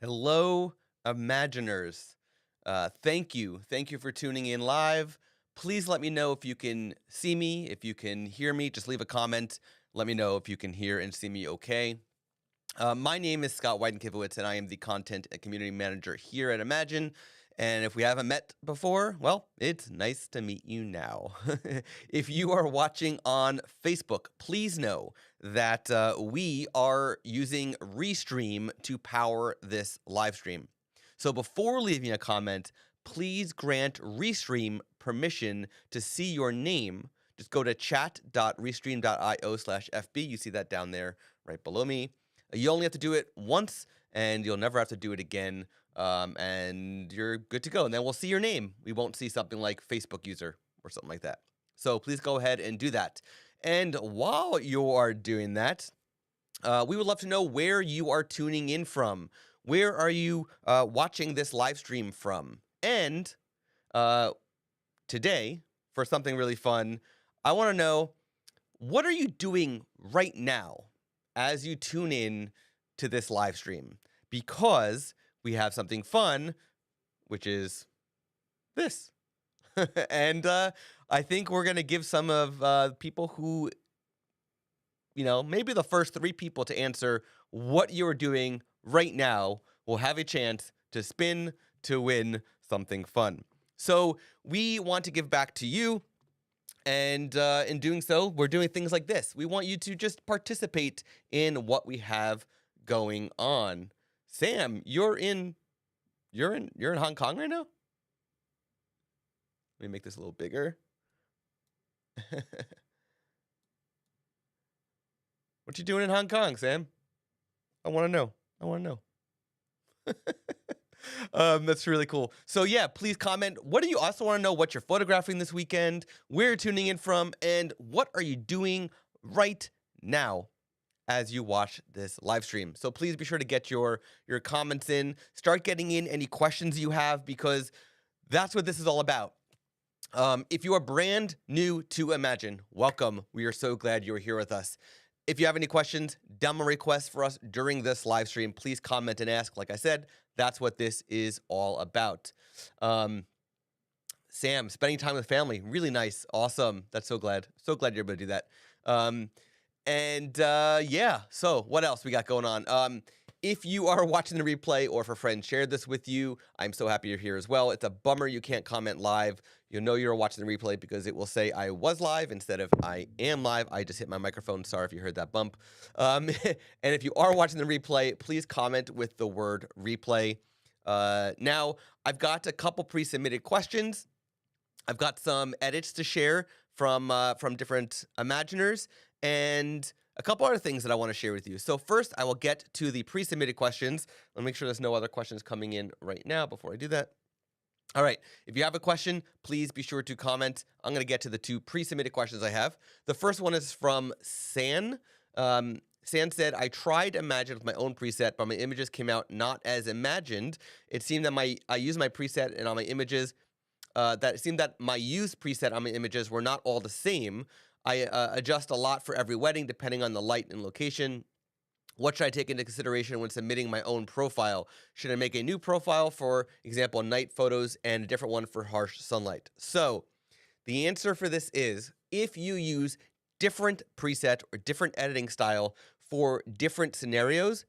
Hello, Imaginers. Thank you. Thank you for tuning in live. Please let me know if you can see me, if you can hear me. Just leave a comment. Let me know if you can hear and see me okay. My name is Scott Weidenkivowitz, and I am the Content and Community Manager here at Imagen. And if we haven't met before, well, it's nice to meet you now. If you are watching on Facebook, please know that we are using Restream to power this live stream. So before leaving a comment, please grant Restream permission to see your name. Just go to chat.restream.io/FB. You see that down there right below me. You only have to do it once, and you'll never have to do it again, and you're good to go. And then we'll see your name. We won't see something like Facebook user or something like that. So please go ahead and do that. And while you are doing that, we would love to know where you are tuning in from. Where are you watching this live stream from? And today, for something really fun, I want to know, what are you doing right now as you tune in to this live stream? Because we have something fun, which is this. And I think we're going to give some of people who, maybe the first 3 people to answer what you're doing right now will have a chance to spin to win something fun. So we want to give back to you. And in doing so, we're doing things like this. We want you to just participate in what we have going on. Sam, you're in Hong Kong right now? Let me make this a little bigger. What you doing in Hong Kong, Sam? I want to know. That's really cool. So yeah, please comment. What do you also want to know? What you're photographing this weekend? Where you're tuning in from? And what are you doing right now as you watch this live stream? So please be sure to get your comments in. Start getting in any questions you have, because that's what this is all about. If you are brand new to Imagen, welcome. We are so glad you're here with us. If you have any questions, demo requests for us during this live stream, please comment and ask. Like I said, that's what this is all about. Sam, spending time with family, really nice, awesome. That's so glad you're able to do that. Yeah, so what else we got going on? If you are watching the replay, or if a friend shared this with you, I'm so happy you're here as well. It's a bummer you can't comment live. You'll know you're watching the replay because it will say I was live instead of I am live. I just hit my microphone. Sorry if you heard that bump. And if you are watching the replay, please comment with the word replay. Now, I've got a couple pre-submitted questions. I've got some edits to share from different Imaginers, and a couple other things that I want to share with you. So first, I will get to the pre-submitted questions. Let me make sure there's no other questions coming in right now before I do that. All right, if you have a question, please be sure to comment. I'm going to get to the 2 pre-submitted questions I have. The first one is from San. San said, I tried Imagen with my own preset, but my images came out not as imagined. It seemed that I used my preset and on my images, it seemed that my used preset on my images were not all the same. I adjust a lot for every wedding, depending on the light and location. What should I take into consideration when submitting my own profile? Should I make a new profile, for example, night photos, and a different one for harsh sunlight? So the answer for this is, if you use different preset or different editing style for different scenarios,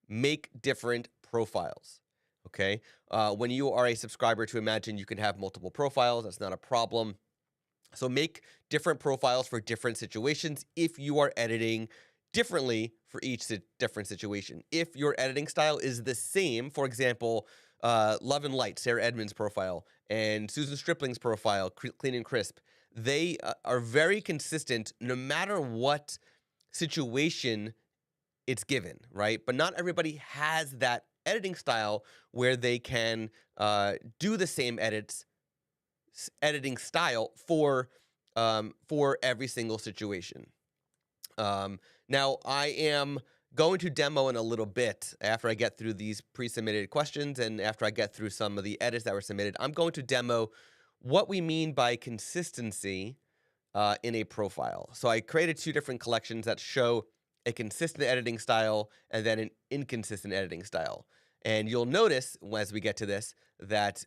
make different profiles. Okay? When you are a subscriber to Imagen, you can have multiple profiles. That's not a problem. So make different profiles for different situations if you are editing differently for each different situation. If your editing style is the same, for example, Love and Light, Sarah Edmonds' profile, and Susan Stripling's profile, Clean and Crisp, they are very consistent no matter what situation it's given, right? But not everybody has that editing style where they can do the same editing style for every single situation. Now, I am going to demo in a little bit after I get through these pre-submitted questions and after I get through some of the edits that were submitted. I'm going to demo what we mean by consistency in a profile. So I created 2 different collections that show a consistent editing style and then an inconsistent editing style. And you'll notice as we get to this that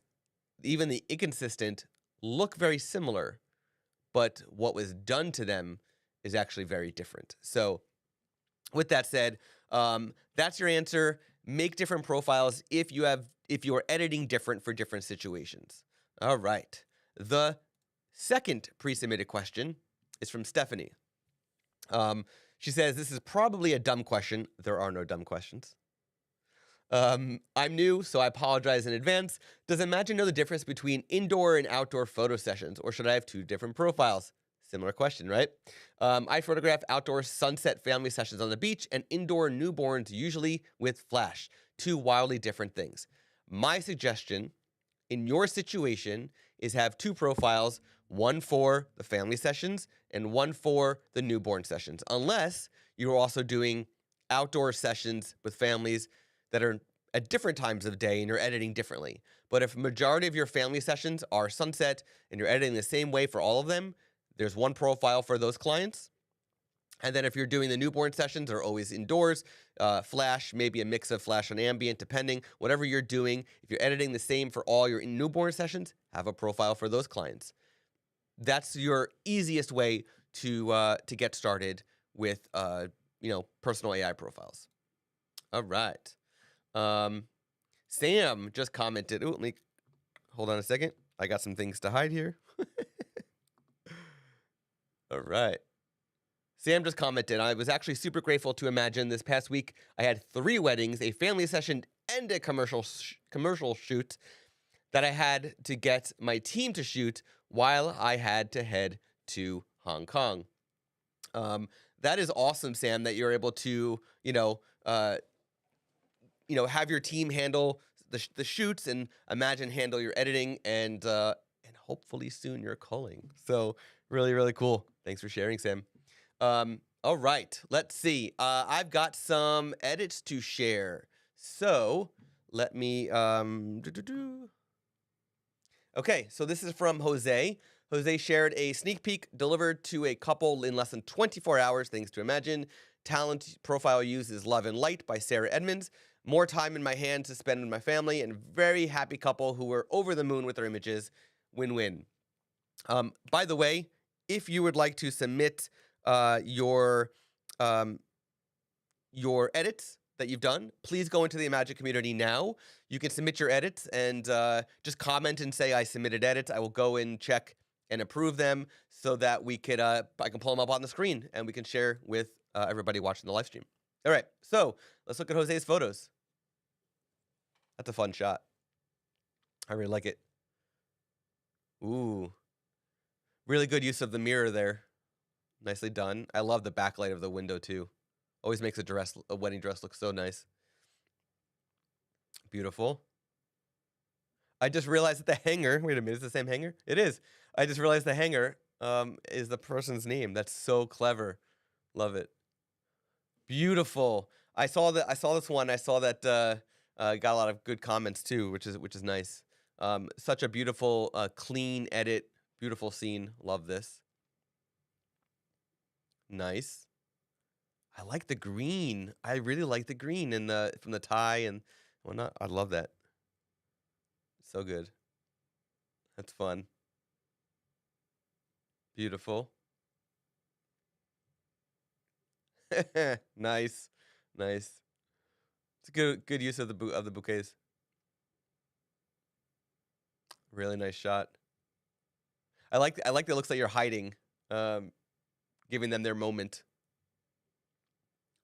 even the inconsistent look very similar, but what was done to them is actually very different. So with that said, that's your answer. Make different profiles if you are editing different for different situations. All right. The second pre-submitted question is from Stephanie. She says, this is probably a dumb question. There are no dumb questions. I'm new, so I apologize in advance. Does Imagen know the difference between indoor and outdoor photo sessions, or should I have two different profiles? Similar question, right? I photograph outdoor sunset family sessions on the beach and indoor newborns, usually with flash. Two wildly different things. My suggestion in your situation is have two profiles, one for the family sessions and one for the newborn sessions, unless you're also doing outdoor sessions with families that are at different times of day and you're editing differently. But if majority of your family sessions are sunset and you're editing the same way for all of them, there's one profile for those clients. And then if you're doing the newborn sessions, they're always indoors, flash, maybe a mix of flash and ambient, depending, whatever you're doing. If you're editing the same for all your newborn sessions, have a profile for those clients. That's your easiest way to get started with personal AI profiles. All right. Sam just commented. Ooh, let me hold on a second. I got some things to hide here. All right. Sam just commented, I was actually super grateful to Imagen. This past week, I had 3 weddings, a family session, and a commercial shoot that I had to get my team to shoot while I had to head to Hong Kong. That is awesome, Sam, that you're able to, have your team handle the shoots and Imagen handle your editing and hopefully soon your culling. So really, really cool. Thanks for sharing, Sam. All right, let's see. I've got some edits to share. So let me, Okay, so this is from Jose. Jose shared a sneak peek delivered to a couple in less than 24 hours, thanks to Imagen. Talent profile used is Love and Light by Sarah Edmonds. More time in my hands to spend with my family, and very happy couple who were over the moon with their images. Win-win. By the way, if you would like to submit your edits that you've done, please go into the Imagen community now. You can submit your edits and just comment and say I submitted edits. I will go and check and approve them so that we could I can pull them up on the screen and we can share with everybody watching the live stream. All right, so let's look at Jose's photos. That's a fun shot. I really like it. Ooh, really good use of the mirror there. Nicely done. I love the backlight of the window too. Always makes a wedding dress look so nice. Beautiful. I just realized that the hanger, wait a minute, is it the same hanger? It is. I just realized the hanger is the person's name. That's so clever. Love it. Beautiful. I saw this one. I saw that got a lot of good comments too, which is nice. Such a beautiful, clean edit. Beautiful scene. Love this. Nice. I like the green. I really like the green from the tie and whatnot. I love that. So good. That's fun. Beautiful. Nice. Nice. It's a good use of the bouquets. Really nice shot. I like that it looks like you're hiding, giving them their moment.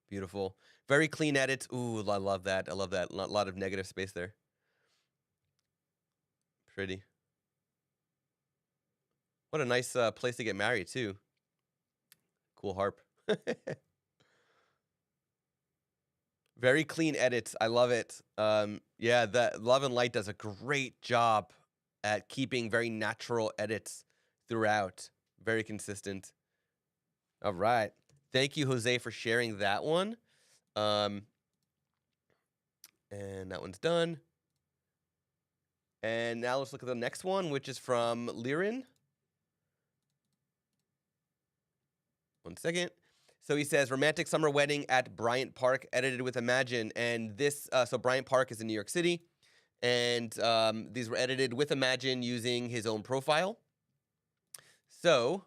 Beautiful. Very clean edits. Ooh, I love that. I love that. A lot of negative space there. Pretty. What a nice place to get married, too. Cool harp. Very clean edits. I love it. Yeah, that Love and Light does a great job at keeping very natural edits throughout. Very consistent. All right. Thank you, Jose, for sharing that one. And that one's done. And now let's look at the next one, which is from Liren. One second. So he says, romantic summer wedding at Bryant Park, edited with Imagen. And this, so Bryant Park is in New York City. And these were edited with Imagen using his own profile. So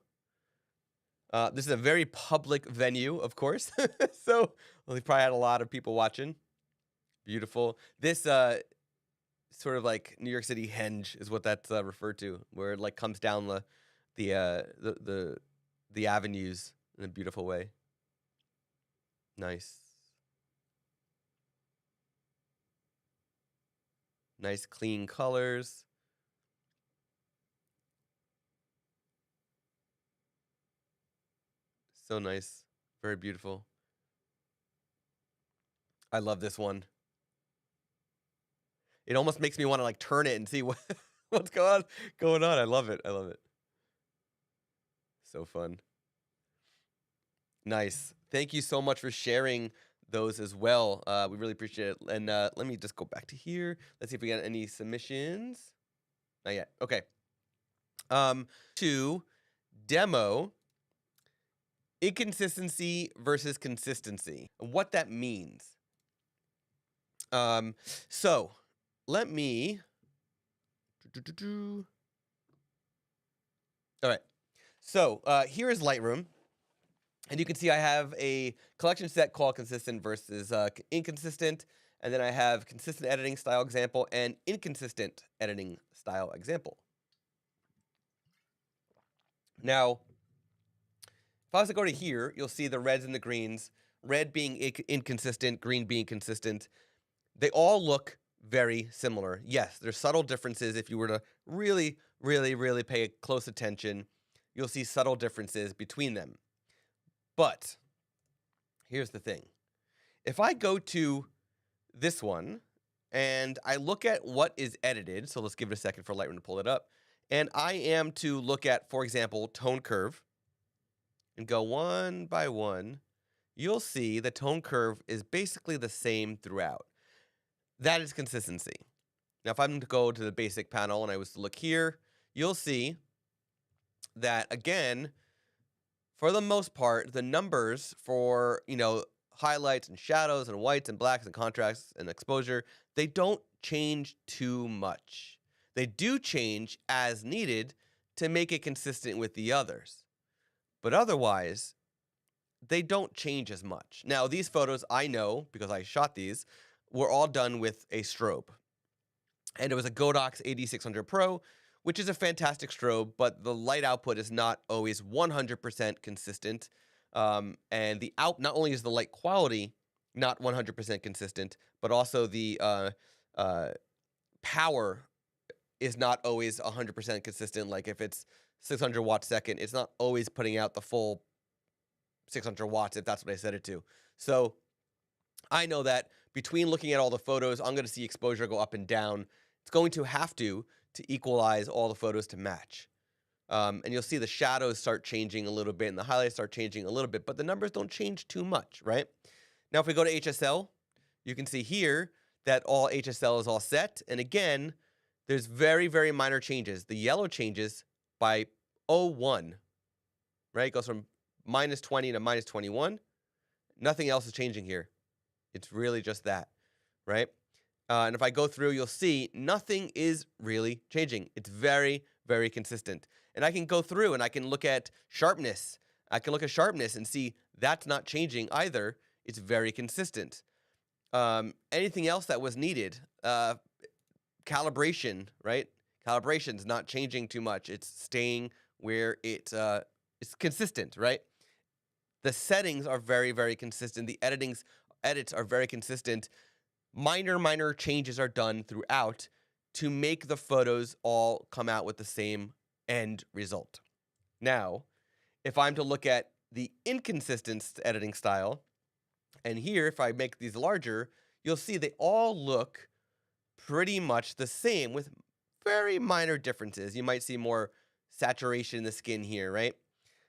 this is a very public venue, of course. So he probably had a lot of people watching. Beautiful. This sort of like New York City henge is what that's referred to, where it like comes down the avenues in a beautiful way. Nice. Nice clean colors. So nice. Very beautiful. I love this one. It almost makes me want to like turn it and see what's going on. I love it. I love it. So fun. Nice. Thank you so much for sharing those as well. We really appreciate it. And let me just go back to here. Let's see if we got any submissions. Not yet. Okay. To demo inconsistency versus consistency. What that means. So let me. All right. So here is Lightroom. And you can see I have a collection set called consistent versus inconsistent. And then I have consistent editing style example and inconsistent editing style example. Now, if I was to go to here, you'll see the reds and the greens, red being inconsistent, green being consistent. They all look very similar. Yes, there's subtle differences. If you were to really, really, really pay close attention, you'll see subtle differences between them. But here's the thing. If I go to this one and I look at what is edited, so let's give it a second for Lightroom to pull it up, and I am to look at, for example, tone curve, and go one by one, you'll see the tone curve is basically the same throughout. That is consistency. Now, if I'm to go to the basic panel and I was to look here, you'll see that, again, for the most part, the numbers for, highlights and shadows and whites and blacks and contrasts and exposure, they don't change too much. They do change as needed to make it consistent with the others. But otherwise, they don't change as much. Now, these photos, I know, because I shot these, were all done with a strobe. And it was a Godox AD600 Pro, which is a fantastic strobe, but the light output is not always 100% consistent. And not only is the light quality not 100% consistent, but also the power is not always 100% consistent. Like if it's 600 watts second, it's not always putting out the full 600 watts if that's what I set it to. So I know that between looking at all the photos, I'm going to see exposure go up and down. It's going to have to equalize all the photos to match. And you'll see the shadows start changing a little bit and the highlights start changing a little bit, but the numbers don't change too much, right? Now, if we go to HSL, you can see here that all HSL is all set. And again, there's very, very minor changes. The yellow changes by 0.1, right? It goes from -20 to -21. Nothing else is changing here. It's really just that, right? And if I go through, you'll see nothing is really changing. It's very, very consistent. And I can go through and I can look at sharpness. I can look at sharpness and see that's not changing either. It's very consistent. Anything else that was needed, calibration, right? Calibration's not changing too much. It's staying where it's consistent, right? The settings are very, very consistent. The edits are very consistent. Minor changes are done throughout to make the photos all come out with the same end result. Now, if I'm to look at the inconsistent editing style, and here, if I make these larger, you'll see they all look pretty much the same with very minor differences. You might see more saturation in the skin here, right?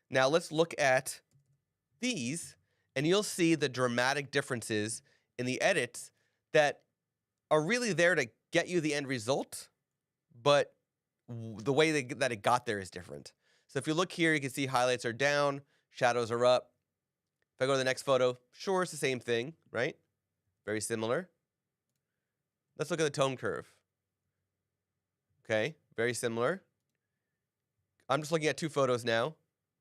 Now, let's look at these, and you'll see the dramatic differences in the edits that are really there to get you the end result, but the way that it got there is different. So if you look here, you can see highlights are down, shadows are up. If I go to the next photo, sure, it's the same thing, right? Very similar. Let's look at the tone curve. Okay, very similar. I'm just looking at 2 photos now.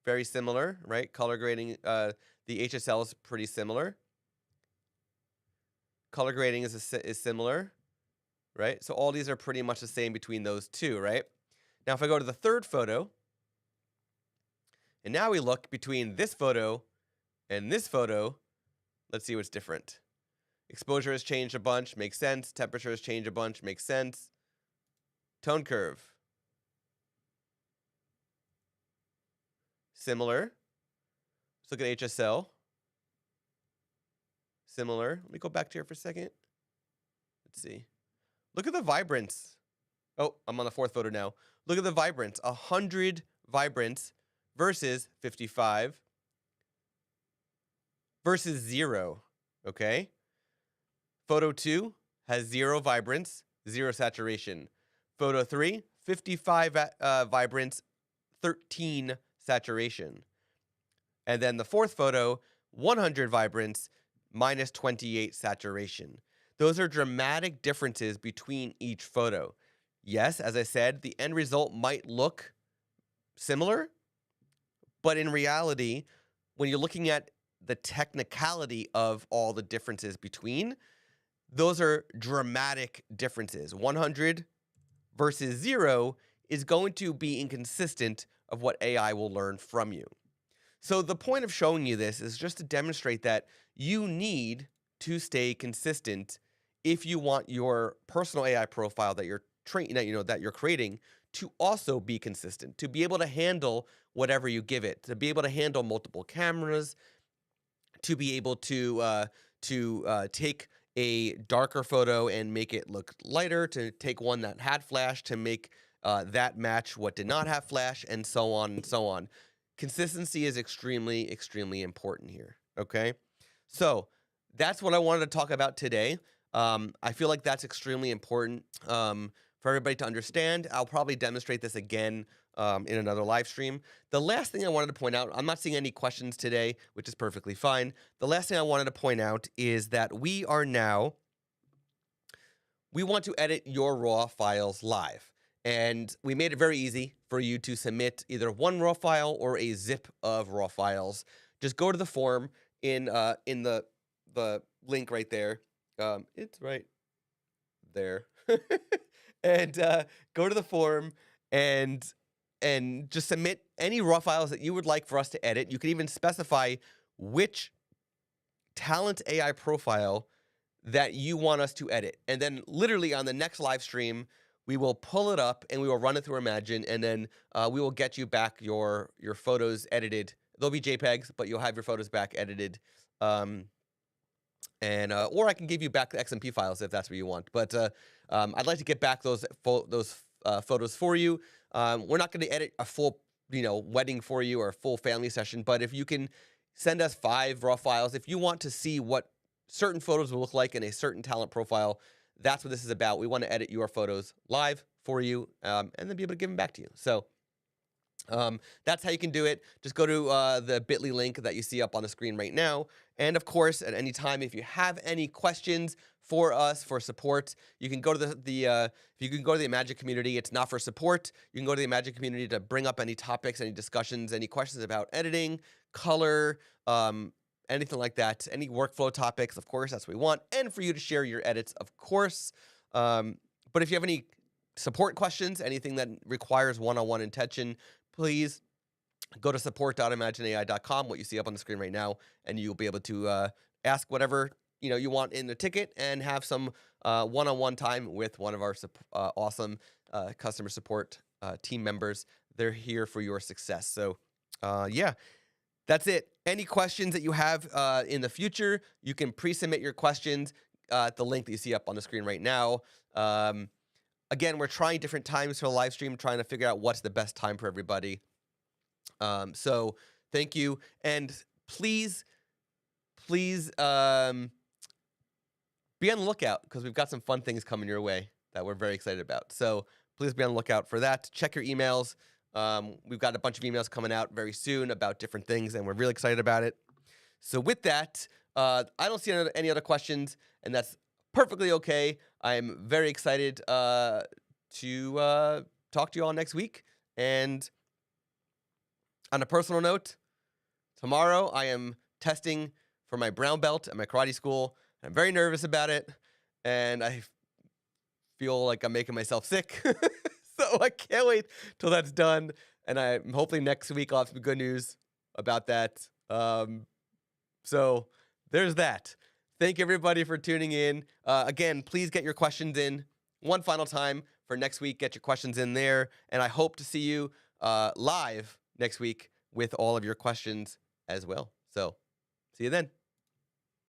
Very similar, right? Color grading, the HSL is pretty similar. Color grading is similar, right? So all these are pretty much the same between those 2, right? Now, if I go to the 3rd photo, and now we look between this photo and this photo, let's see what's different. Exposure has changed a bunch, makes sense. Temperature has changed a bunch, makes sense. Tone curve. Similar. Let's look at HSL. Similar. Let me go back to here for a second. Let's see. Look at the vibrance. Oh, I'm on the 4th photo now. Look at the vibrance. 100 vibrance versus 55 versus 0. Okay? Photo 2 has 0 vibrance, 0 saturation. Photo 3, 55 vibrance, 13 saturation. And then the 4th photo, 100 vibrance, minus 28 saturation. Those are dramatic differences between each photo. Yes, as I said, the end result might look similar, but in reality, when you're looking at the technicality of all the differences between, those are dramatic differences. 100 versus 0 is going to be inconsistent of what AI will learn from you. So the point of showing you this is just to demonstrate that you need to stay consistent if you want your personal AI profile that you're that you're creating to also be consistent, to be able to handle whatever you give it, to be able to handle multiple cameras, to be able to take a darker photo and make it look lighter, to take one that had flash to make that match what did not have flash, and so on and so on. Consistency is extremely, extremely important here, okay? So that's what I wanted to talk about today. I feel like that's extremely important for everybody to understand. I'll probably demonstrate this again in another live stream. The last thing I wanted to point out, I'm not seeing any questions today, which is perfectly fine. The last thing I wanted to point out is that we want to edit your raw files live. And we made it very easy for you to submit either one raw file or a zip of raw files. Just go to the form in the link right there. It's right there. And go to the form and just submit any raw files that you would like for us to edit. You can even specify which talent AI profile that you want us to edit. And then literally on the next live stream, we will pull it up and we will run it through Imagen, and then we will get you back your photos edited. They'll be JPEGs, but you'll have your photos back edited. Or I can give you back the XMP files if that's what you want. But I'd like to get back those photos for you. We're not going to edit a full wedding for you or a full family session, but if you can send us 5 raw files, if you want to see what certain photos will look like in a certain talent profile, that's what this is about. We want to edit your photos live for you and then be able to give them back to you. So that's how you can do it. Just go to the bit.ly link that you see up on the screen right now. And of course, at any time, if you have any questions for us for support, you can go to if you can go to the Imagen community. It's not for support. You can go to the Imagen community to bring up any topics, any discussions, any questions about editing, color, anything like that, any workflow topics. Of course, that's what we want, and for you to share your edits, of course. But if you have any support questions, anything that requires one-on-one attention, please go to support.imagenai.com, what you see up on the screen right now, and you'll be able to ask whatever you want in the ticket and have some one-on-one time with one of our awesome customer support team members. They're here for your success. So yeah, that's it. Any questions that you have in the future, you can pre-submit your questions at the link that you see up on the screen right now. Again, we're trying different times for the live stream, trying to figure out what's the best time for everybody. So thank you. And please be on the lookout, because we've got some fun things coming your way that we're very excited about. So please be on the lookout for that. Check your emails. We've got a bunch of emails coming out very soon about different things, and we're really excited about it. So with that, I don't see any other questions, and that's perfectly okay. I'm very excited to talk to you all next week. And on a personal note, tomorrow I am testing for my brown belt at my karate school. I'm very nervous about it, and I feel like I'm making myself sick. So I can't wait till that's done. And I'm hopefully next week I'll have some good news about that. So there's that. Thank everybody for tuning in. Again, please get your questions in one final time for next week. Get your questions in there. And I hope to see you live next week with all of your questions as well. So see you then.